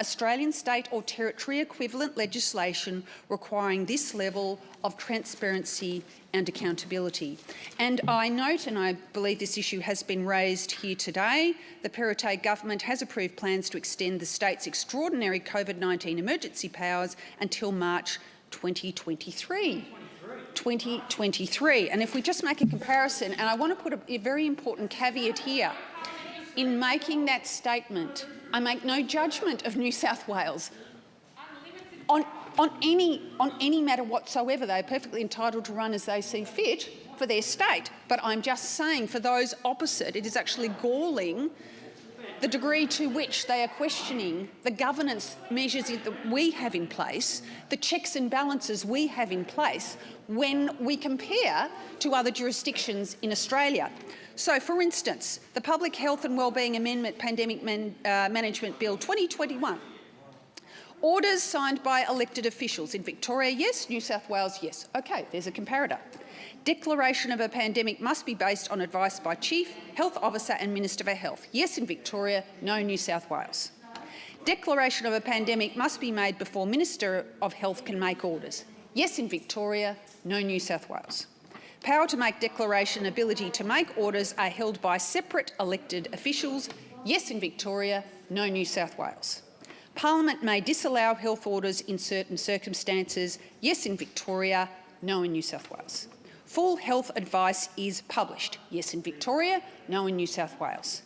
Australian state or territory equivalent legislation requiring this level of transparency and accountability. And I note, and I believe this issue has been raised here today, the Perrottet government has approved plans to extend the state's extraordinary COVID-19 emergency powers until March 2023. 2023. And if we just make a comparison, and I want to put a very important caveat here, in making that statement, I make no judgment of New South Wales on any matter whatsoever. They are perfectly entitled to run as they see fit for their state. But I'm just saying, for those opposite, it is actually galling the degree to which they are questioning the governance measures that we have in place, the checks and balances we have in place when we compare to other jurisdictions in Australia. So, for instance, the Public Health and Wellbeing Amendment Pandemic Management Bill 2021. Orders signed by elected officials in Victoria, yes. New South Wales, yes. OK, there's a comparator. Declaration of a pandemic must be based on advice by Chief Health Officer and Minister for Health. Yes in Victoria, no New South Wales. Declaration of a pandemic must be made before Minister of Health can make orders. Yes in Victoria, no New South Wales. Power to make declaration, ability to make orders are held by separate elected officials. Yes in Victoria, no New South Wales. Parliament may disallow health orders in certain circumstances. Yes in Victoria, no in New South Wales. Full health advice is published. Yes in Victoria, no in New South Wales.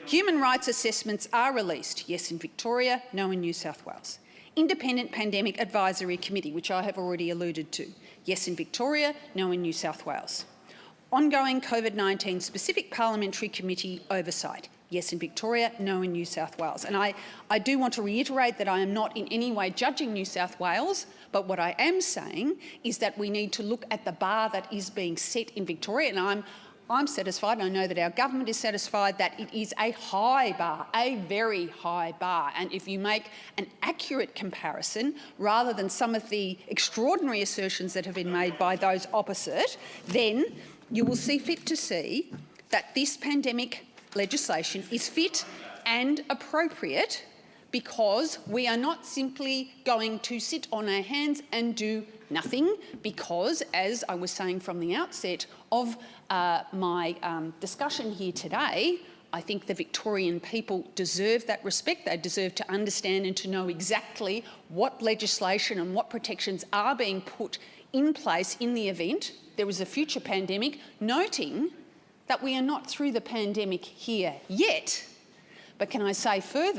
Human rights assessments are released. Yes in Victoria, no in New South Wales. Independent Pandemic Advisory Committee, which I have already alluded to. Yes in Victoria, no in New South Wales. Ongoing COVID-19 specific parliamentary committee oversight. Yes in Victoria, no in New South Wales. And I do want to reiterate that I am not in any way judging New South Wales, but what I am saying is that we need to look at the bar that is being set in Victoria, and I'm satisfied, and I know that our government is satisfied, that it is a high bar, a very high bar. And if you make an accurate comparison, rather than some of the extraordinary assertions that have been made by those opposite, then you will see fit to see that this pandemic legislation is fit and appropriate, because we are not simply going to sit on our hands and do nothing, because, as I was saying from the outset of my discussion here today, I think the Victorian people deserve that respect. They deserve to understand and to know exactly what legislation and what protections are being put in place in the event there is a future pandemic, noting that we are not through the pandemic here yet. But can I say further,